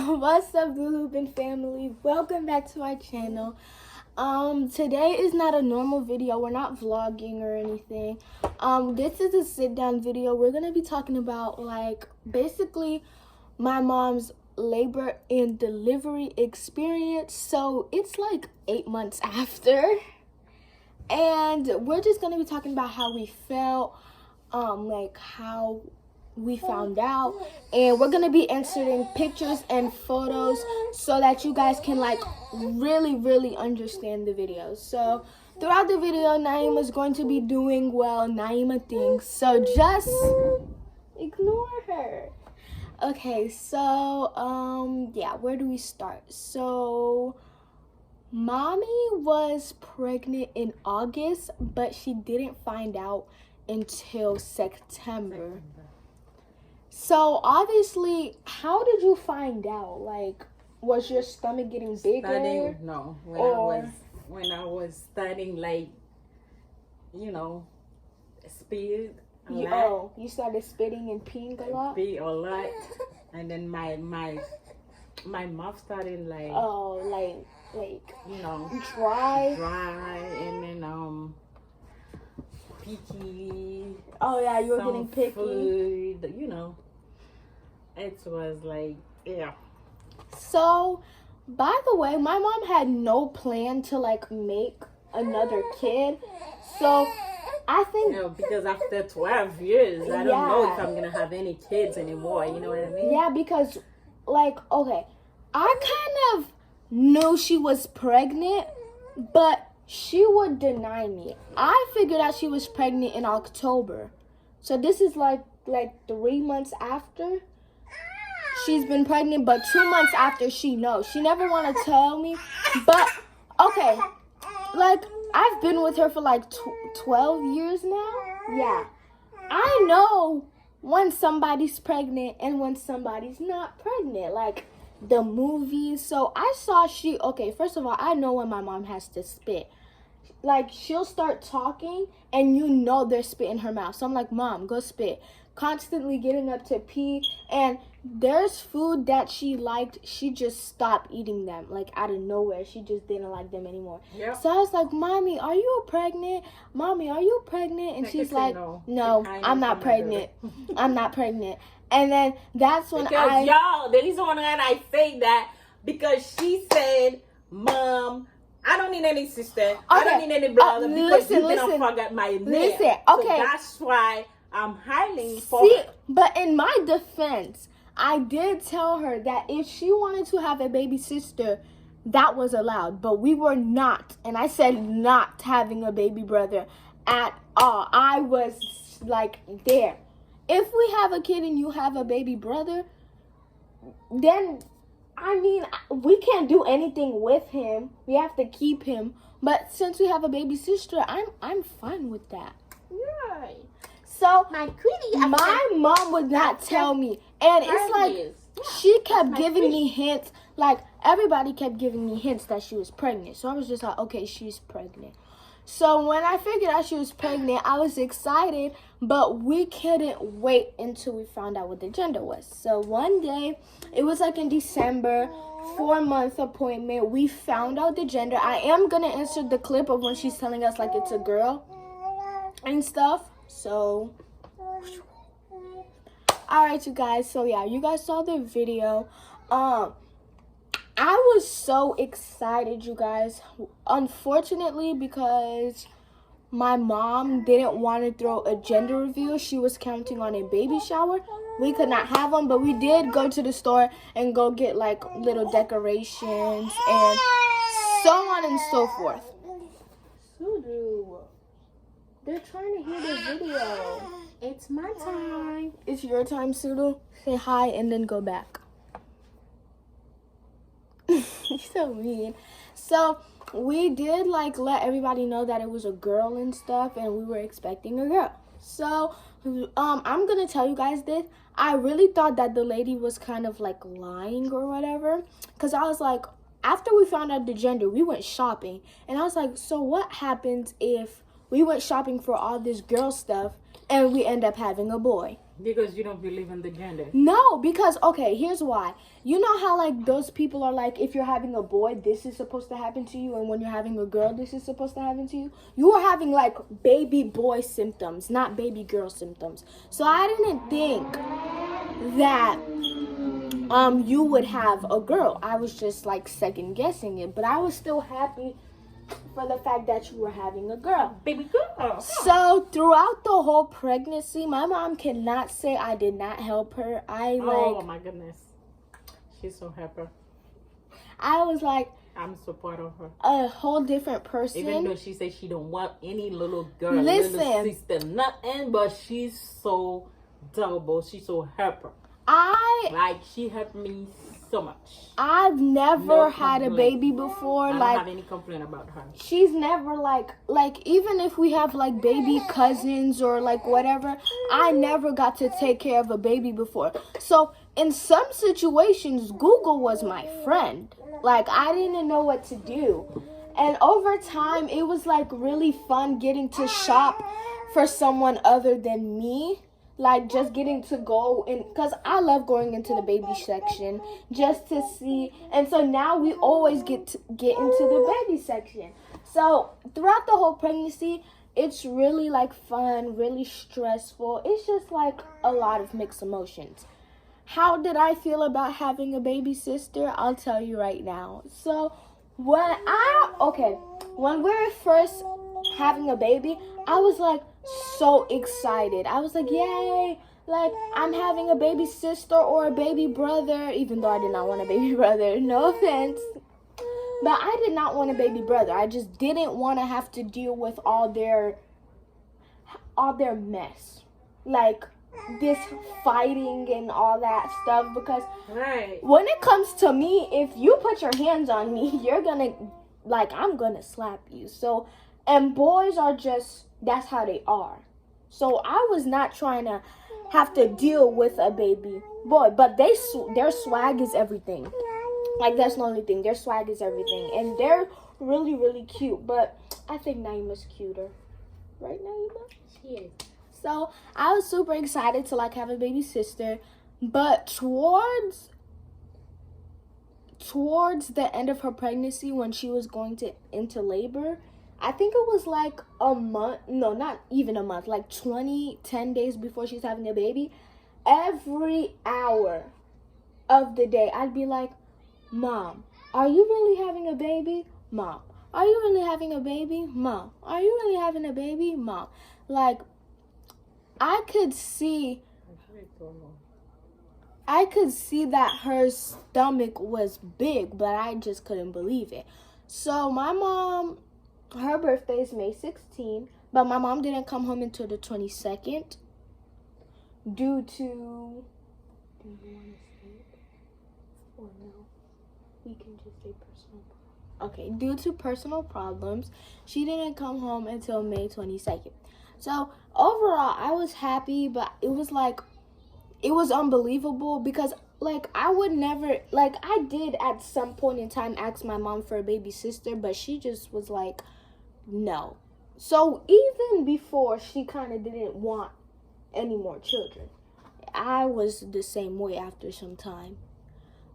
What's up, Lulubin family? Welcome back to our channel. Today is not a normal video. We're not vlogging or anything. This is a sit-down video. We're gonna be talking about basically my mom's labor and delivery experience. So it's 8 months after, and we're just gonna be talking about how we felt, how we found out, and we're gonna be inserting pictures and photos so that you guys can really understand the video. So throughout the video, Naima's going to be doing Naima things, so just ignore her. Okay, so where do we start? So mommy was pregnant in August, but she didn't find out until September. So obviously, how did you find out? Was your stomach getting bigger? When I was starting, spit a lot. You started spitting and peeing a lot? Pee a lot. And then my mouth started dry. Dry, and then picky. Oh yeah, you were getting picky. Food, it was So, by the way, my mom had no plan to make another kid. So, I think because after 12 years, I don't know if I'm gonna have any kids anymore. You know what I mean? Yeah, because okay, I kind of knew she was pregnant, but she would deny me. I figured out she was pregnant in October. So this is like 3 months after she's been pregnant, but 2 months after she knows. She never want to tell me. But, okay, I've been with her for 12 years now. Yeah. I know when somebody's pregnant and when somebody's not pregnant. The movies. So I saw first of all, I know when my mom has to spit. She'll start talking and there's spit in her mouth. So I'm like, Mom, go spit. Constantly getting up to pee. And there's food that she liked. She just stopped eating them. Out of nowhere. She just didn't like them anymore. Yep. So I was like, Mommy, are you pregnant? Mommy, are you pregnant? And she's like, No, I'm not pregnant. I'm not pregnant. And then that's when the reason why I say that, because she said, Mom, I don't need any sister. Okay. I don't need any brother because you didn't forget my name. Okay. So that's why I'm hiring for her. But in my defense, I did tell her that if she wanted to have a baby sister, that was allowed. But we were not. And I said not having a baby brother at all. I was there. If we have a kid and you have a baby brother, then we can't do anything with him. We have to keep him. But since we have a baby sister, I'm fine with that. Right. So my mom would not tell me, and it's she kept giving me hints. Everybody kept giving me hints that she was pregnant. So I was just like, okay, she's pregnant. So when I figured out she was pregnant, I was excited, but we couldn't wait until we found out what the gender was. So one day, it was in December, 4-month appointment, we found out the gender. I am going to insert the clip of when she's telling us it's a girl and stuff. So, alright you guys, so yeah, you guys saw the video. I was so excited, you guys. Unfortunately, because my mom didn't want to throw a gender reveal, she was counting on a baby shower. We could not have one, but we did go to the store and go get little decorations and so on and so forth. Sudu, they're trying to hear the video. It's my time. It's your time, Sudu. Say hi and then go back. You're so mean. So we did let everybody know that it was a girl and stuff, and we were expecting a girl. So I'm gonna tell you guys this. I really thought that the lady was kind of lying or whatever, because I was after we found out the gender, we went shopping, and I was like, so what happens if we went shopping for all this girl stuff and we end up having a boy? Because you don't believe in the gender. No, because, okay, here's why. You know how, like, those people are like, if you're having a boy, this is supposed to happen to you, and when you're having a girl, this is supposed to happen to you? You are having, like, baby boy symptoms, not baby girl symptoms. So I didn't think that you would have a girl. I was just, like, second guessing it, but I was still happy for the fact that you were having a girl. Baby girl. So throughout the whole pregnancy, my mom cannot say I did not help her. Oh my goodness. She's so happy. I was like, I'm so proud of her. A whole different person. Even though she said she don't want any little girl, Listen, little sister, nothing, but she's so double. She's so happy. She helped me so much. I've never had a baby before. I don't have any complaint about her. She's never like even if we have like baby cousins or like whatever, I never got to take care of a baby before. So in some situations, Google was my friend. Like I didn't know what to do. And over time, it was like really fun getting to shop for someone other than me. Like just getting to go in, because I love going into the baby section just to see. And so now we always get into the baby section. So throughout the whole pregnancy, it's really like fun, really stressful. It's just like a lot of mixed emotions. How did I feel about having a baby sister? I'll tell you right now. So when we were first having a baby, I was like so excited. I was like, yay, like I'm having a baby sister or a baby brother, even though I did not want a baby brother, no offense. But I did not want a baby brother. I just didn't want to have to deal with all their mess. Like this fighting and all that stuff, because when it comes to me, if you put your hands on me, you're gonna, like, I'm gonna slap you. So, and boys are just, that's how they are. So I was not trying to have to deal with a baby boy, but their swag is everything. Like, that's the only thing. Their swag is everything, and they're really, really cute. But I think Naima's cuter, right, Naima? She is. So I was super excited to like have a baby sister, but towards the end of her pregnancy, when she was going into labor, I think it was like a month, no, not even a month, like 10 days before she's having a baby, every hour of the day, I'd be like, Mom, are you really having a baby? Mom, are you really having a baby? Mom, are you really having a baby? Mom, like, I could see that her stomach was big, but I just couldn't believe it. So my mom, her birthday is May 16th, but my mom didn't come home until the 22nd due to, do you want to say it? Or no? We can just say personal problems. Okay, due to personal problems, she didn't come home until May 22nd. So overall, I was happy, but it was unbelievable because like I would never, like I did at some point in time ask my mom for a baby sister, but she just was like, no. So even before she kind of didn't want any more children, I was the same way after some time.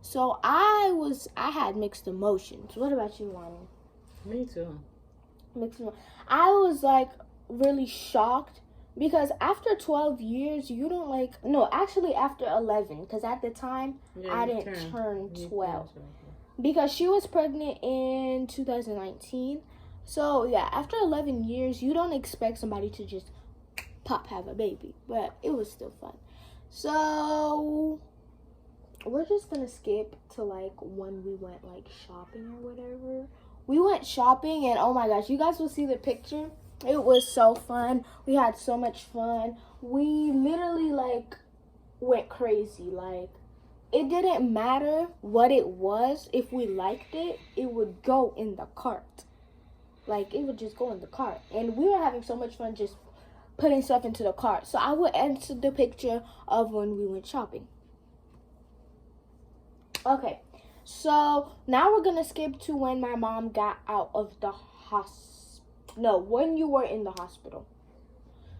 So I had mixed emotions. What about you, Lonnie? Me too. Mixed emotions. I was like really shocked because after 12 years you don't like, no, actually after 11, because at the time I didn't turn 12 because she was pregnant in 2019. So yeah, after 11 years you don't expect somebody to just have a baby, but it was still fun. So we're just gonna skip to like when we went like shopping or whatever. We went shopping and oh my gosh, you guys will see the picture. It was so fun. We had so much fun. We literally like went crazy. Like it didn't matter what it was. If we liked it, it would go in the cart. Like it would just go in the cart. And we were having so much fun just putting stuff into the cart. So I will insert the picture of when we went shopping. Okay. So now we're gonna skip to when my mom got out of the hospital. No, when you were in the hospital.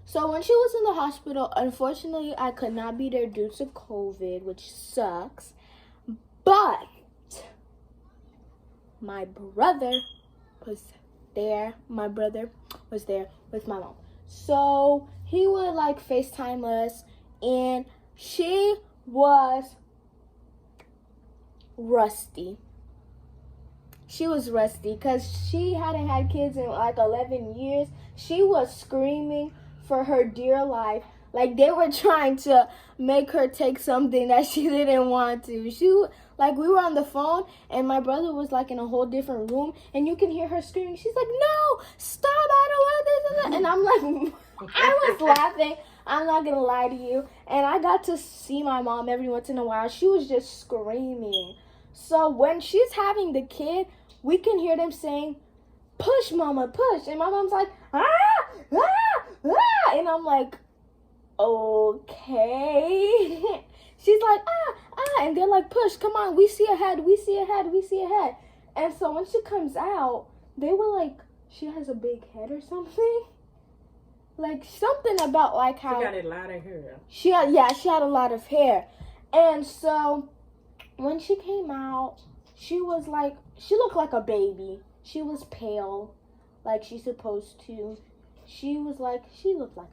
So when she was in the hospital, unfortunately, I could not be there due to COVID, which sucks. But my brother was there. My brother was there with my mom. So he would like FaceTime us, and she was rusty. She was rusty because she hadn't had kids in like 11 years. She was screaming for her dear life. Like they were trying to make her take something that she didn't want to. We were on the phone and my brother was like in a whole different room and you can hear her screaming. She's like, no, stop, I don't want this. And I'm like, I was laughing. I'm not going to lie to you. And I got to see my mom every once in a while. She was just screaming. So when she's having the kid, we can hear them saying, push, mama, push. And my mom's like, ah, ah, ah. And I'm like, okay. She's like, ah, ah. And they're like, push, come on. We see ahead. We see ahead. We see ahead. And so when she comes out, they were like, she has a big head or something. Like something about like how. She got a lot of hair. She had a lot of hair. And so when she came out, she was like, she looked like a baby. She was pale, like she's supposed to. She looked like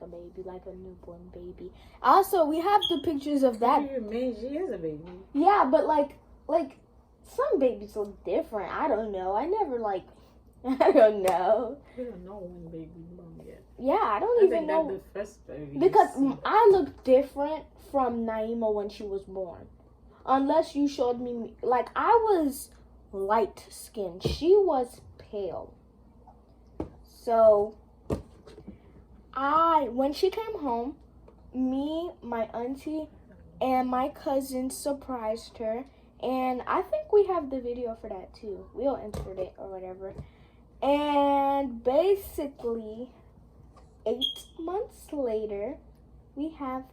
a baby, like a newborn baby. Also, we have the pictures of that. What do you mean? She is a baby. Yeah, but like some babies look different. I don't know. I never I don't know. We don't know when baby mom yet. Yeah, I don't even know. That's the first baby. Because I look different from Naima when she was born. Unless you showed me, like, I was light skinned. She was pale. So, when she came home, me, my auntie, and my cousin surprised her. And I think we have the video for that too. We'll insert it or whatever. And basically, 8 months later, we have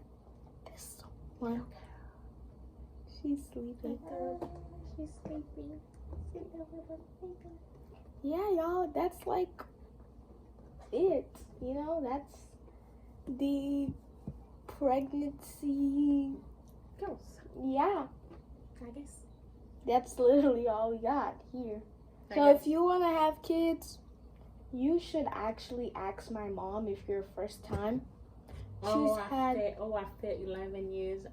this one. She's sleeping. She's sleeping. Yeah, y'all, that's like it. You know, that's the pregnancy. Goes. Yeah. I guess. That's literally all we got here. So if you want to have kids, you should actually ask my mom if you're first time. After 11 years,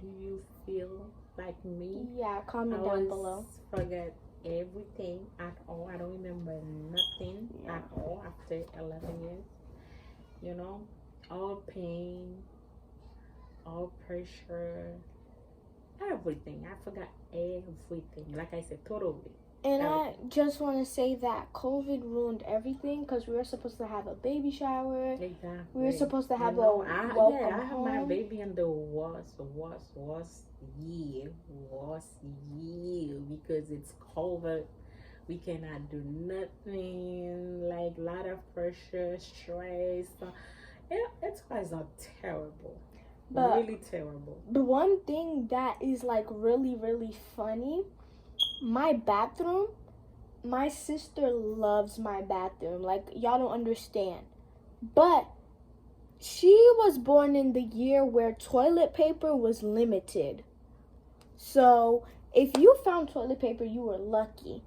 do you feel like me? Yeah, comment down below. Forget everything at all. I don't remember nothing at all after 11 years. You know, all pain, all pressure, everything. I forgot everything. Like I said, totally. And I just want to say that COVID ruined everything because we were supposed to have a baby shower. Exactly. We were supposed to have I had my baby in the worst year because it's COVID. We cannot do nothing. Like a lot of pressure, stress. It's quite terrible. But really terrible. The one thing that is like really, really funny. My bathroom, my sister loves my bathroom. Like, y'all don't understand. But she was born in the year where toilet paper was limited. So, if you found toilet paper, you were lucky.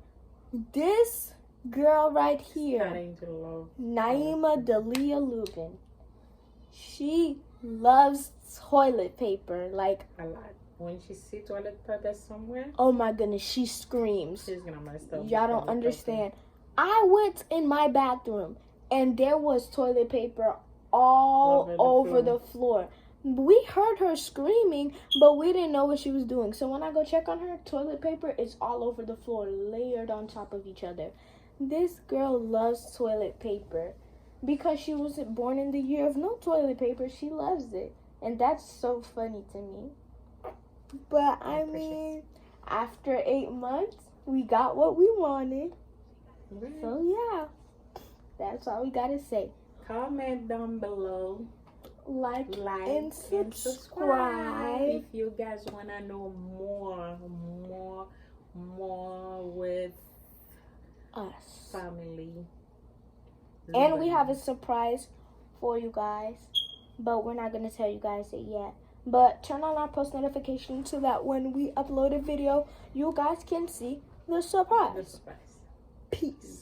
This girl right here, Naima Delia Lubin, she loves toilet paper. Like, a lot. When she sees toilet paper somewhere, oh my goodness, she screams. She's gonna mess up. Y'all don't understand. I went in my bathroom and there was toilet paper all over the floor. We heard her screaming, but we didn't know what she was doing. So when I go check on her, toilet paper is all over the floor, layered on top of each other. This girl loves toilet paper because she wasn't born in the year of no toilet paper. She loves it. And that's so funny to me. But I mean, after 8 months, we got what we wanted. So yeah, that's all we gotta say. Comment down below, like and subscribe if you guys wanna know more with us family. And we have a surprise for you guys. but we're not going to tell you guys it yet. But turn on our post notifications so that when we upload a video, you guys can see the surprise. The surprise. Peace.